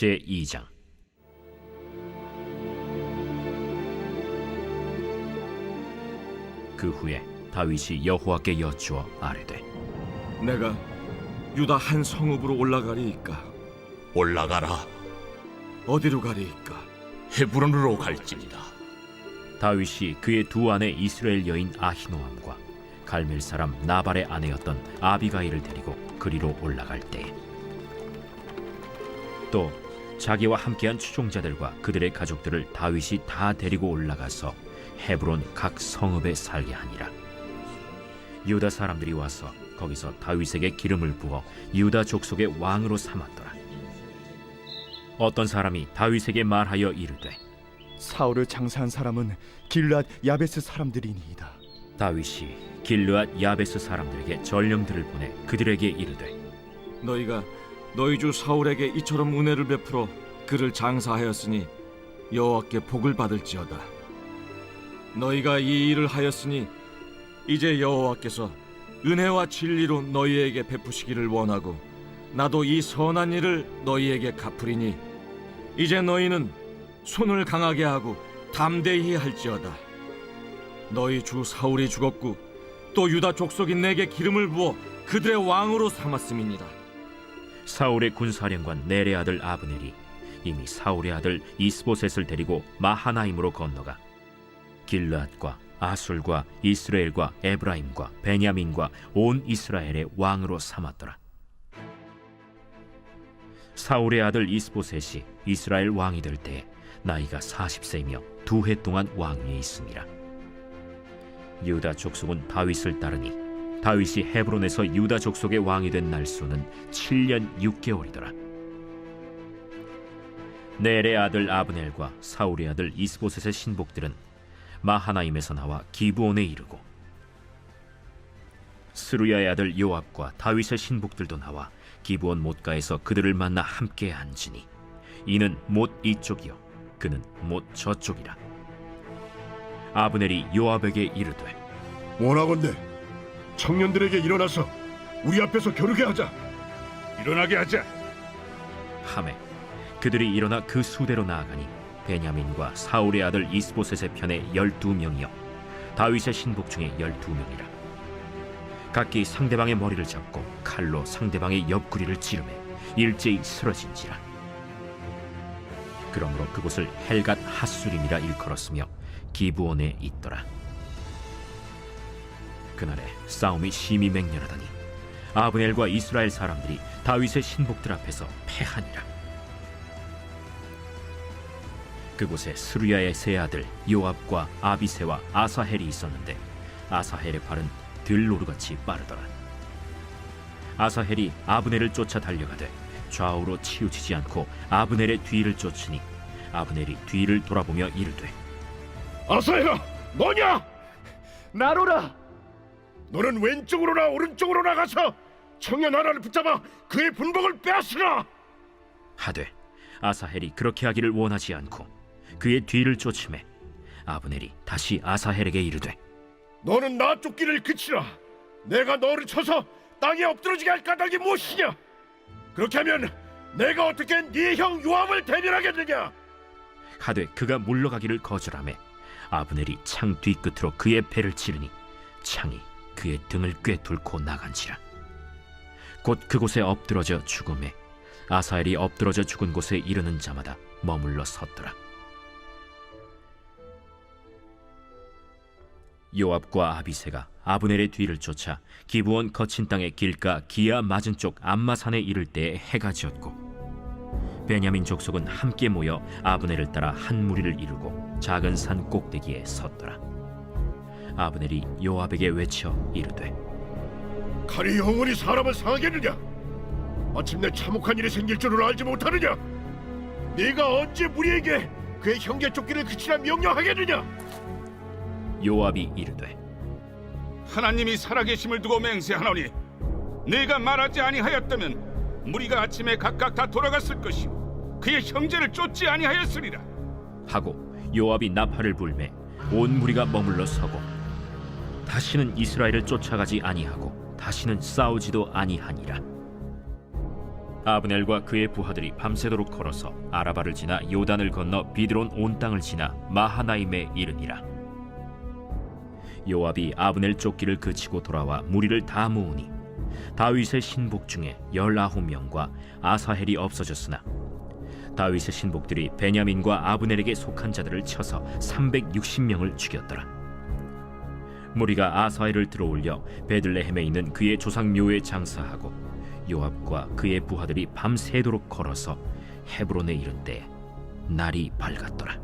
제2장. 그 후에 다윗이 여호와께 여쭈어 아뢰되, 내가 유다 한 성읍으로 올라가리이까? 올라가라. 어디로 가리이까? 헤브론으로 갈지니라. 다윗이 그의 두 아내 이스라엘 여인 아히노암과 갈멜 사람 나발의 아내였던 아비가일을 데리고 그리로 올라갈 때에 또 자기와 함께한 추종자들과 그들의 가족들을 다윗이 다 데리고 올라가서 헤브론 각 성읍에 살게 하니라. 유다 사람들이 와서 거기서 다윗에게 기름을 부어 유다 족속의 왕으로 삼았더라. 어떤 사람이 다윗에게 말하여 이르되, 사울을 장사한 사람은 길르앗 야베스 사람들이니이다. 다윗이 길르앗 야베스 사람들에게 전령들을 보내 그들에게 이르되, 너희가 너희 주 사울에게 이처럼 은혜를 베풀어 그를 장사하였으니 여호와께 복을 받을지어다. 너희가 이 일을 하였으니 이제 여호와께서 은혜와 진리로 너희에게 베푸시기를 원하고 나도 이 선한 일을 너희에게 갚으리니 이제 너희는 손을 강하게 하고 담대히 할지어다. 너희 주 사울이 죽었고 또 유다 족속이 내게 기름을 부어 그들의 왕으로 삼았음이니라. 사울의 군사령관 넬의 아들 아브넬이 이미 사울의 아들 이스보셋을 데리고 마하나임으로 건너가 길르앗과 아술과 이스라엘과 에브라임과 베냐민과 온 이스라엘의 왕으로 삼았더라. 사울의 아들 이스보셋이 이스라엘 왕이 될 때에 나이가 40세이며 2해 동안 왕위에 있으니라. 유다 족속은 다윗을 따르니 다윗이 헤브론에서 유다 족속의 왕이 된 날수는 7년 6개월이더라. 넬의 아들 아브넬과 사울의 아들 이스보셋의 신복들은 마하나임에서 나와 기브온에 이르고 스루야의 아들 요압과 다윗의 신복들도 나와 기브온 못가에서 그들을 만나 함께 앉으니 이는 못 이쪽이요 그는 못 저쪽이라. 아브넬이 요압에게 이르되, 원하건대 청년들에게 일어나서 우리 앞에서 겨루게 하자. 일어나게 하자. 하매 그들이 일어나 그 수대로 나아가니 베냐민과 사울의 아들 이스보셋의 편에 12명이요 다윗의 신복 중에 12명이라. 각기 상대방의 머리를 잡고 칼로 상대방의 옆구리를 찌르매 일제히 쓰러진지라. 그러므로 그곳을 헬갓 핫수림이라 일컬었으며 기브온에 있더라. 그날에 싸움이 심히 맹렬하더니 아브넬과 이스라엘 사람들이 다윗의 신복들 앞에서 패하니라. 그곳에 스루야의 세 아들 요압과 아비새와 아사헬이 있었는데 아사헬의 발은 들노루같이 빠르더라. 아사헬이 아브넬을 쫓아 달려가되 좌우로 치우치지 않고 아브넬의 뒤를 쫓으니 아브넬이 뒤를 돌아보며 이르되, 아사헬아, 너냐? 나로라. 너는 왼쪽으로나 오른쪽으로 나가서 청년 하나를 붙잡아 그의 분복을 빼앗으라. 하되 아사헬이 그렇게 하기를 원하지 않고 그의 뒤를 쫓으매 아브넬이 다시 아사헬에게 이르되, 너는 나 쫓기를 그치라. 내가 너를 쳐서 땅에 엎드러지게 할 까닭이 무엇이냐? 그렇게 하면 내가 어떻게 네 형 요압을 대변하겠느냐? 하되 그가 물러가기를 거절하매 아브넬이 창 뒤끝으로 그의 배를 찌르니 창이 그의 등을 꿰뚫고 나간지라. 곧 그곳에 엎드러져 죽음에 아사헬이 엎드러져 죽은 곳에 이르는 자마다 머물러 섰더라. 요압과 아비새가 아브넬의 뒤를 쫓아 기브온 거친 땅의 길가 기아 맞은 쪽 암마산에 이를 때에 해가 지었고 베냐민 족속은 함께 모여 아브넬을 따라 한 무리를 이루고 작은 산 꼭대기에 섰더라. 아브넬이 요압에게 외쳐 이르되, 칼이 영원히 사람을 상하겠느냐? 마침내 참혹한 일이 생길 줄을 알지 못하느냐? 네가 언제 우리에게 그의 형제 쫓기를 그치라 명령하겠느냐? 요압이 이르되, 하나님이 살아계심을 두고 맹세하노니 네가 말하지 아니하였다면 무리가 아침에 각각 다 돌아갔을 것이요 그의 형제를 쫓지 아니하였으리라 하고 요압이 나팔을 불매 온 무리가 머물러 서고 다시는 이스라엘을 쫓아가지 아니하고 다시는 싸우지도 아니하니라. 아브넬과 그의 부하들이 밤새도록 걸어서 아라바를 지나 요단을 건너 비드론 온 땅을 지나 마하나임에 이르니라. 요압이 아브넬 쫓기를 그치고 돌아와 무리를 다 모으니 다윗의 신복 중에 19명과 아사헬이 없어졌으나 다윗의 신복들이 베냐민과 아브넬에게 속한 자들을 쳐서 360명을 죽였더라. 무리가 아사헬을 들어올려 베들레헴에 있는 그의 조상 묘에 장사하고 요압과 그의 부하들이 밤새도록 걸어서 헤브론에 이를 때 날이 밝았더라.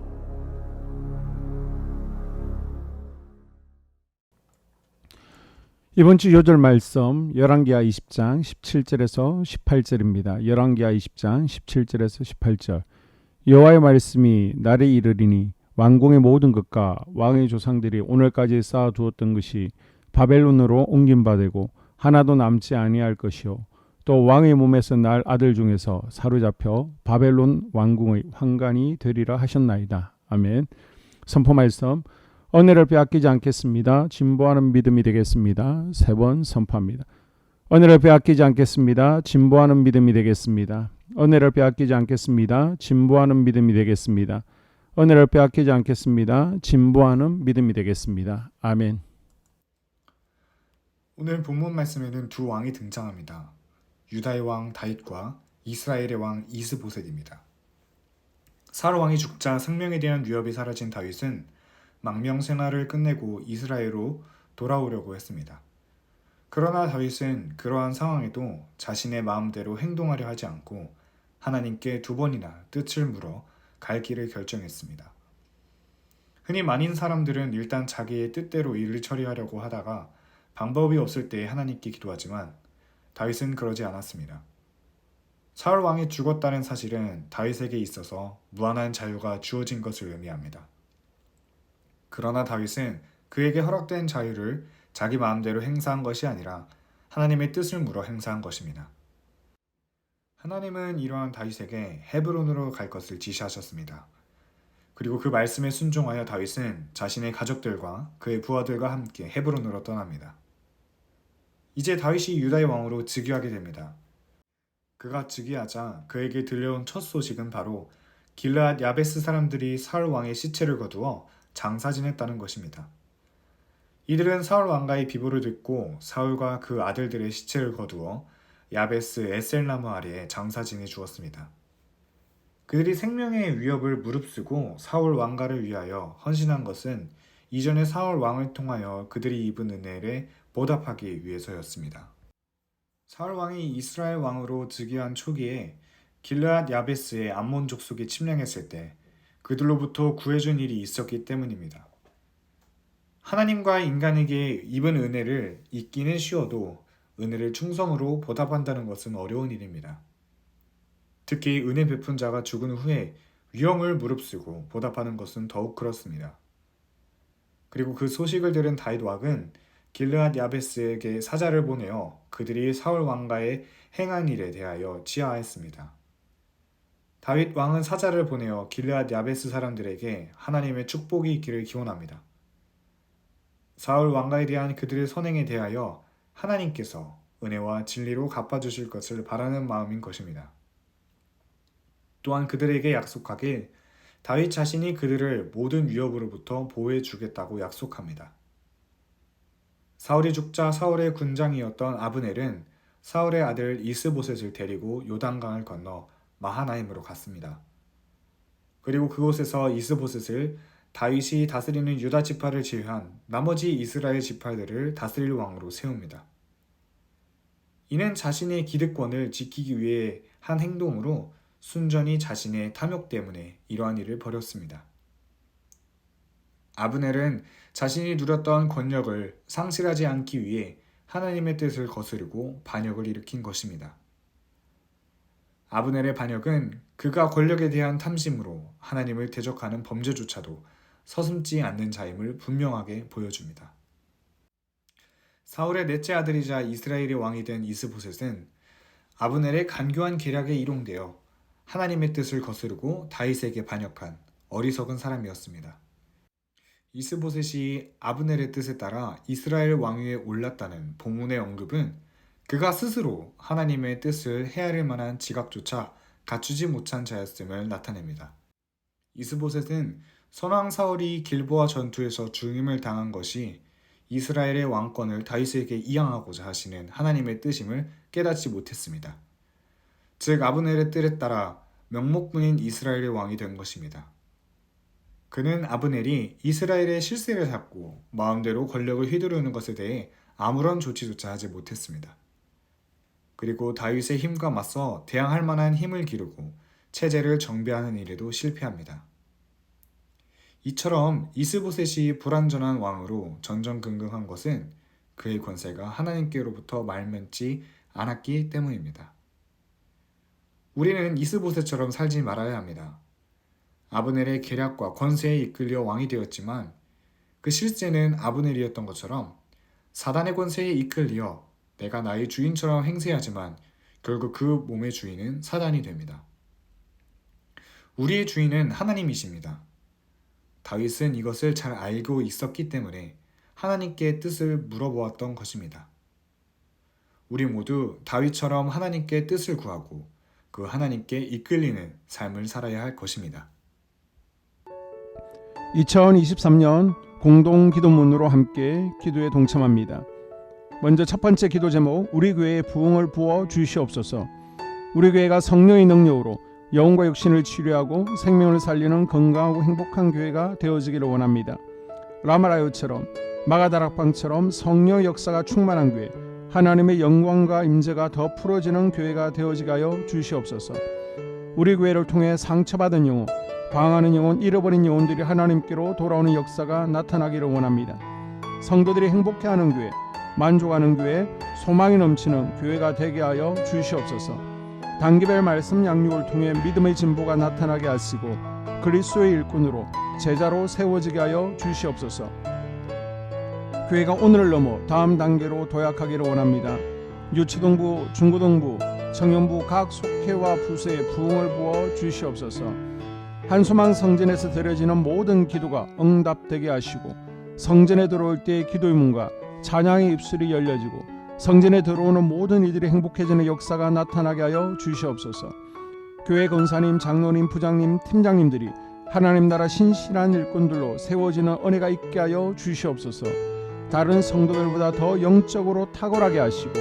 이번 주 요절 말씀 열왕기하 20장 17절에서 18절입니다. 열왕기하 20장 17절에서 18절. 여호와의 말씀이 날에 이르리니 왕궁의 모든 것과 왕의 조상들이 오늘까지 쌓아두었던 것이 바벨론으로 옮김받고 하나도 남지 아니할 것이요 또 왕의 몸에서 날 아들 중에서 사로잡혀 바벨론 왕궁의 환관이 되리라 하셨나이다. 아멘. 선포 말씀. 은혜를 빼앗기지 않겠습니다. 진보하는 믿음이 되겠습니다. 3번 선포합니다. 은혜를 빼앗기지 않겠습니다. 진보하는 믿음이 되겠습니다. 은혜를 빼앗기지 않겠습니다. 진보하는 믿음이 되겠습니다. 은혜를 빼앗기지 않겠습니다. 진보하는 믿음이 되겠습니다. 아멘. 오늘 본문 말씀에는 두 왕이 등장합니다. 유다의 왕 다윗과 이스라엘의 왕 이스보셋입니다. 사울 왕이 죽자 생명에 대한 위협이 사라진 다윗은 망명 생활을 끝내고 이스라엘로 돌아오려고 했습니다. 그러나 다윗은 그러한 상황에도 자신의 마음대로 행동하려 하지 않고 하나님께 2번이나 뜻을 물어 갈 길을 결정했습니다. 흔히 많은 사람들은 일단 자기의 뜻대로 일을 처리하려고 하다가 방법이 없을 때 하나님께 기도하지만 다윗은 그러지 않았습니다. 사울 왕이 죽었다는 사실은 다윗에게 있어서 무한한 자유가 주어진 것을 의미합니다. 그러나 다윗은 그에게 허락된 자유를 자기 마음대로 행사한 것이 아니라 하나님의 뜻을 물어 행사한 것입니다. 하나님은 이러한 다윗에게 헤브론으로 갈 것을 지시하셨습니다. 그리고 그 말씀에 순종하여 다윗은 자신의 가족들과 그의 부하들과 함께 헤브론으로 떠납니다. 이제 다윗이 유다의 왕으로 즉위하게 됩니다. 그가 즉위하자 그에게 들려온 첫 소식은 바로 길르앗 야베스 사람들이 사울 왕의 시체를 거두어 장사 지냈다는 것입니다. 이들은 사울 왕가의 비보를 듣고 사울과 그 아들들의 시체를 거두어 야베스 에셀나무 아래에 장사 지내 주었습니다. 그들이 생명의 위협을 무릅쓰고 사울 왕가를 위하여 헌신한 것은 이전에 사울 왕을 통하여 그들이 입은 은혜를 보답하기 위해서였습니다. 사울 왕이 이스라엘 왕으로 즉위한 초기에 길르앗 야베스의 암몬 족속이 침략했을 때 그들로부터 구해준 일이 있었기 때문입니다. 하나님과 인간에게 입은 은혜를 잊기는 쉬워도 은혜를 충성으로 보답한다는 것은 어려운 일입니다. 특히 은혜 베푼 자가 죽은 후에 위험을 무릅쓰고 보답하는 것은 더욱 그렇습니다. 그리고 그 소식을 들은 다윗 왕은 길르앗 야베스에게 사자를 보내어 그들이 사울 왕가에 행한 일에 대하여 치하했습니다. 다윗 왕은 사자를 보내어 길르앗 야베스 사람들에게 하나님의 축복이 있기를 기원합니다. 사울 왕가에 대한 그들의 선행에 대하여 하나님께서 은혜와 진리로 갚아주실 것을 바라는 마음인 것입니다. 또한 그들에게 약속하길 다윗 자신이 그들을 모든 위협으로부터 보호해 주겠다고 약속합니다. 사울이 죽자 사울의 군장이었던 아브넬은 사울의 아들 이스보셋을 데리고 요단강을 건너 마하나임으로 갔습니다. 그리고 그곳에서 이스보셋을 다윗이 다스리는 유다 지파를 제외한 나머지 이스라엘 지파들을 다스릴 왕으로 세웁니다. 이는 자신의 기득권을 지키기 위해 한 행동으로 순전히 자신의 탐욕 때문에 이러한 일을 벌였습니다. 아브넬은 자신이 누렸던 권력을 상실하지 않기 위해 하나님의 뜻을 거스르고 반역을 일으킨 것입니다. 아브넬의 반역은 그가 권력에 대한 탐심으로 하나님을 대적하는 범죄조차도 서슴지 않는 자임을 분명하게 보여줍니다. 사울의 넷째 아들이자 이스라엘의 왕이 된 이스보셋은 아브넬의 간교한 계략에 이용되어 하나님의 뜻을 거스르고 다윗에게 반역한 어리석은 사람이었습니다. 이스보셋이 아브넬의 뜻에 따라 이스라엘 왕위에 올랐다는 본문의 언급은 그가 스스로 하나님의 뜻을 헤아릴 만한 지각조차 갖추지 못한 자였음을 나타냅니다. 이스보셋은 선왕 사울이 길보아 전투에서 죽임을 당한 것이 이스라엘의 왕권을 다윗에게 이양하고자 하시는 하나님의 뜻임을 깨닫지 못했습니다. 즉 아브넬의 뜻에 따라 명목분인 이스라엘의 왕이 된 것입니다. 그는 아브넬이 이스라엘의 실세를 잡고 마음대로 권력을 휘두르는 것에 대해 아무런 조치조차 하지 못했습니다. 그리고 다윗의 힘과 맞서 대항할 만한 힘을 기르고 체제를 정비하는 일에도 실패합니다. 이처럼 이스보셋이 불완전한 왕으로 전전긍긍한 것은 그의 권세가 하나님께로부터 말면치 않았기 때문입니다. 우리는 이스보셋처럼 살지 말아야 합니다. 아브넬의 계략과 권세에 이끌려 왕이 되었지만 그 실제는 아브넬이었던 것처럼 사단의 권세에 이끌려 내가 나의 주인처럼 행세하지만 결국 그 몸의 주인은 사단이 됩니다. 우리의 주인은 하나님이십니다. 다윗은 이것을 잘 알고 있었기 때문에 하나님께 뜻을 물어보았던 것입니다. 우리 모두 다윗처럼 하나님께 뜻을 구하고 그 하나님께 이끌리는 삶을 살아야 할 것입니다. 2023년 공동 기도문으로 함께 기도에 동참합니다. 먼저 첫 번째 기도 제목, 우리 교회에 부흥을 부어 주시옵소서. 우리 교회가 성령의 능력으로 영혼과 육신을 치료하고 생명을 살리는 건강하고 행복한 교회가 되어지기를 원합니다. 라마라요처럼 마가다락방처럼 성령 역사가 충만한 교회, 하나님의 영광과 임재가 더 풀어지는 교회가 되어지게 하여 주시옵소서. 우리 교회를 통해 상처받은 영혼, 방황하는 영혼, 잃어버린 영혼들이 하나님께로 돌아오는 역사가 나타나기를 원합니다. 성도들이 행복해하는 교회, 만족하는 교회, 소망이 넘치는 교회가 되게 하여 주시옵소서. 단기별 말씀 양육을 통해 믿음의 진보가 나타나게 하시고 그리스도의 일꾼으로 제자로 세워지게 하여 주시옵소서. 교회가 오늘을 넘어 다음 단계로 도약하기를 원합니다. 유치동부, 중고등부, 청년부 각 속회와 부서에 부흥을 부어 주시옵소서. 한소망 성전에서 드려지는 모든 기도가 응답되게 하시고 성전에 들어올 때의 기도의 문과 찬양의 입술이 열려지고 성전에 들어오는 모든 이들이 행복해지는 역사가 나타나게 하여 주시옵소서. 교회 권사님, 장로님, 부장님, 팀장님들이 하나님 나라 신실한 일꾼들로 세워지는 은혜가 있게 하여 주시옵소서. 다른 성도들보다 더 영적으로 탁월하게 하시고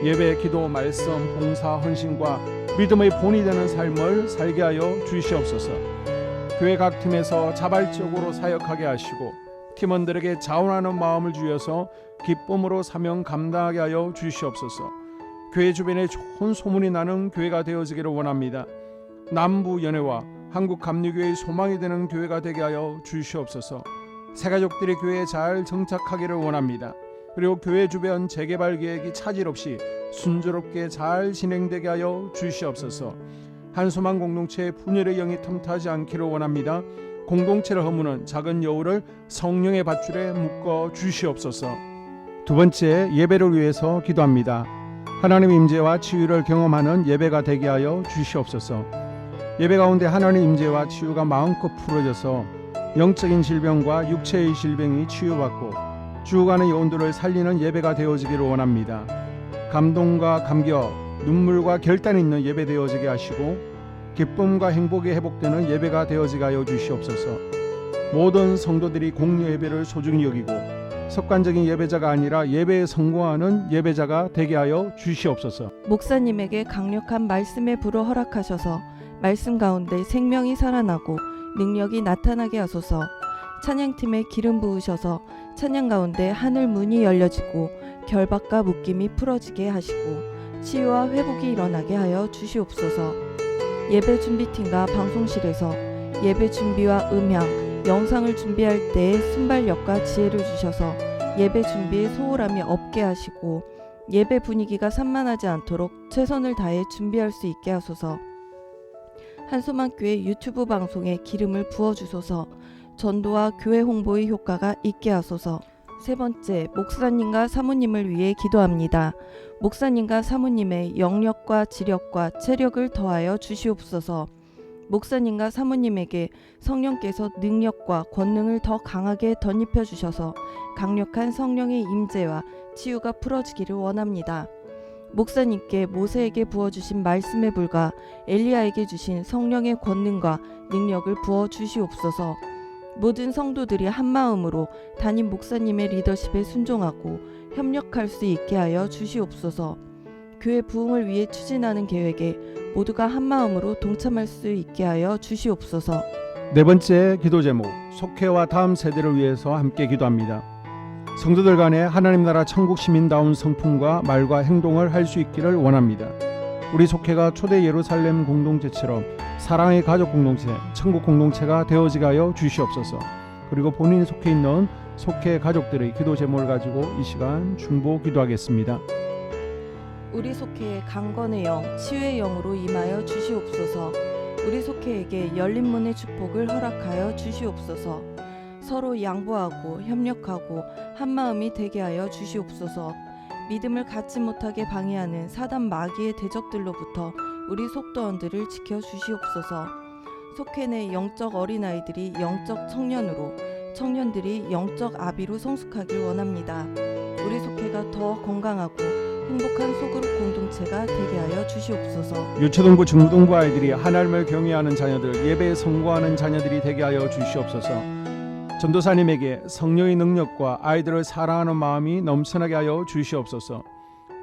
예배, 기도, 말씀, 봉사, 헌신과 믿음의 본이 되는 삶을 살게 하여 주시옵소서. 교회 각 팀에서 자발적으로 사역하게 하시고 팀원들에게 자원하는 마음을 주셔서 기쁨으로 사명 감당하게 하여 주시옵소서. 교회 주변에 좋은 소문이 나는 교회가 되어지기를 원합니다. 남부 연회와 한국 감리교회의 소망이 되는 교회가 되게 하여 주시옵소서. 새가족들이 교회에 잘 정착하기를 원합니다. 그리고 교회 주변 재개발 계획이 차질 없이 순조롭게 잘 진행되게 하여 주시옵소서. 한소망 공동체의 분열의 영이 틈타지 않기를 원합니다. 공동체를 허무는 작은 여우를 성령의 밧줄에 묶어 주시옵소서. 두 번째, 예배를 위해서 기도합니다. 하나님 임재와 치유를 경험하는 예배가 되게 하여 주시옵소서. 예배 가운데 하나님 임재와 치유가 마음껏 풀어져서 영적인 질병과 육체의 질병이 치유받고 죽어가는 영혼들을 살리는 예배가 되어지기를 원합니다. 감동과 감격, 눈물과 결단이 있는 예배 되어지게 하시고 기쁨과 행복이 회복되는 예배가 되어지게 하여 주시옵소서. 모든 성도들이 공유 예배를 소중히 여기고 습관적인 예배자가 아니라 예배에 성공하는 예배자가 되게 하여 주시옵소서. 목사님에게 강력한 말씀의 불을 허락하셔서 말씀 가운데 생명이 살아나고 능력이 나타나게 하소서. 찬양팀에 기름 부으셔서 찬양 가운데 하늘 문이 열려지고 결박과 묶임이 풀어지게 하시고 치유와 회복이 일어나게 하여 주시옵소서. 예배 준비팀과 방송실에서 예배 준비와 음향, 영상을 준비할 때에 순발력과 지혜를 주셔서 예배 준비에 소홀함이 없게 하시고 예배 분위기가 산만하지 않도록 최선을 다해 준비할 수 있게 하소서. 한소망교회 유튜브 방송에 기름을 부어주소서. 전도와 교회 홍보의 효과가 있게 하소서. 세 번째, 목사님과 사모님을 위해 기도합니다. 목사님과 사모님의 영력과 지력과 체력을 더하여 주시옵소서. 목사님과 사모님에게 성령께서 능력과 권능을 더 강하게 덧입혀 주셔서 강력한 성령의 임재와 치유가 풀어지기를 원합니다. 목사님께 모세에게 부어주신 말씀의 불과 엘리야에게 주신 성령의 권능과 능력을 부어 주시옵소서. 모든 성도들이 한마음으로 담임 목사님의 리더십에 순종하고 협력할 수 있게 하여 주시옵소서. 교회 부흥을 위해 추진하는 계획에 모두가 한마음으로 동참할 수 있게 하여 주시옵소서. 네 번째 기도 제목, 속회와 다음 세대를 위해서 함께 기도합니다. 성도들 간에 하나님 나라 천국 시민다운 성품과 말과 행동을 할 수 있기를 원합니다. 우리 속회가 초대 예루살렘 공동체처럼 사랑의 가족 공동체, 천국 공동체가 되어지게 하여 주시옵소서. 그리고 본인이 속해 있는 속회 가족들의 기도 제목을 가지고 이 시간 중보 기도하겠습니다. 우리 속회에 강건의 영, 치유의 영으로 임하여 주시옵소서. 우리 속회에게 열린 문의 축복을 허락하여 주시옵소서. 서로 양보하고 협력하고 한마음이 되게 하여 주시옵소서. 믿음을 갖지 못하게 방해하는 사단 마귀의 대적들로부터 우리 속도원들을 지켜주시옵소서. 속회 내 영적 어린아이들이 영적 청년으로, 청년들이 영적 아비로 성숙하길 원합니다. 우리 속회가 더 건강하고 행복한 소그룹 공동체가 되게 하여 주시옵소서. 유초등부 중고등부 아이들이 하나님을 경외하는 자녀들, 예배에 성공하는 자녀들이 되게 하여 주시옵소서. 전도사님에게 성령의 능력과 아이들을 사랑하는 마음이 넘쳐나게 하여 주시옵소서.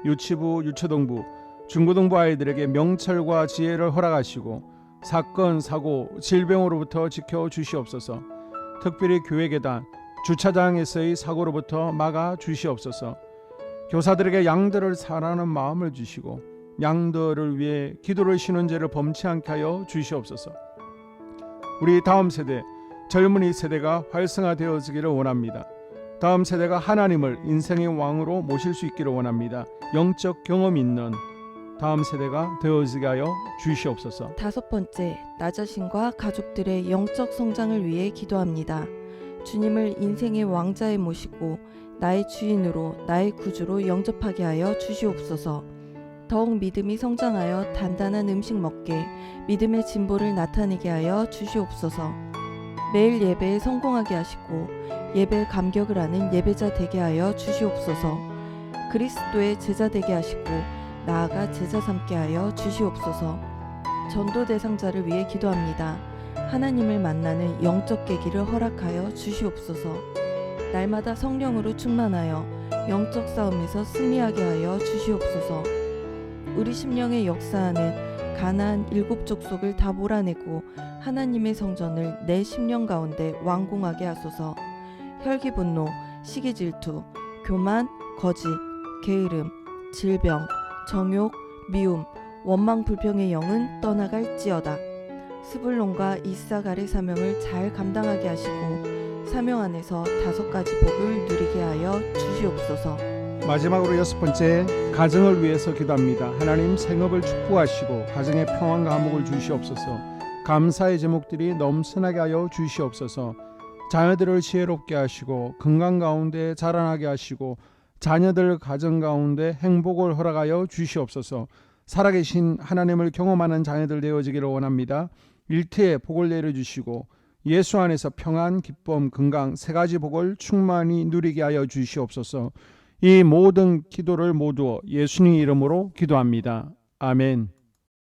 유치부, 유초등부, 중고등부 아이들에게 명철과 지혜를 허락하시고 사건, 사고, 질병으로부터 지켜 주시옵소서. 특별히 교회 계단, 주차장에서의 사고로부터 막아 주시옵소서. 교사들에게 양들을 사랑하는 마음을 주시고 양들을 위해 기도를 쉬는 죄를 범치 않게 하여 주시옵소서. 우리 다음 세대, 젊은이 세대가 활성화되어지기를 원합니다. 다음 세대가 하나님을 인생의 왕으로 모실 수 있기를 원합니다. 영적 경험이 있는 다음 세대가 되어지게 하여 주시옵소서. 다섯 번째, 나 자신과 가족들의 영적 성장을 위해 기도합니다. 주님을 인생의 왕자에 모시고 나의 주인으로, 나의 구주로 영접하게 하여 주시옵소서. 더욱 믿음이 성장하여 단단한 음식 먹게, 믿음의 진보를 나타내게 하여 주시옵소서. 매일 예배에 성공하게 하시고 예배에 감격을 하는 예배자 되게 하여 주시옵소서. 그리스도의 제자 되게 하시고 나아가 제자 삼게 하여 주시옵소서. 전도 대상자를 위해 기도합니다. 하나님을 만나는 영적 계기를 허락하여 주시옵소서. 날마다 성령으로 충만하여 영적 싸움에서 승리하게 하여 주시옵소서. 우리 심령에 역사하는 가나안 7 족속을 다 몰아내고 하나님의 성전을 내 심령 가운데 완공하게 하소서. 혈기 분노, 시기 질투, 교만, 거짓, 게으름, 질병, 정욕, 미움, 원망 불평의 영은 떠나갈지어다. 스불론과 이사갈의 사명을 잘 감당하게 하시고 사명 안에서 5가지 복을 누리게 하여 주시옵소서. 마지막으로 6번째, 가정을 위해서 기도합니다. 하나님 생업을 축복하시고 가정의 평안과 화목을 주시옵소서. 감사의 제목들이 넘쳐나게 하여 주시옵소서. 자녀들을 지혜롭게 하시고 건강 가운데 자라나게 하시고 자녀들 가정 가운데 행복을 허락하여 주시옵소서. 살아계신 하나님을 경험하는 자녀들 되어지기를 원합니다. 일터에 복을 내려주시고 예수 안에서 평안, 기쁨, 건강 3가지 복을 충만히 누리게 하여 주시옵소서. 이 모든 기도를 모두 예수님 이름으로 기도합니다. 아멘.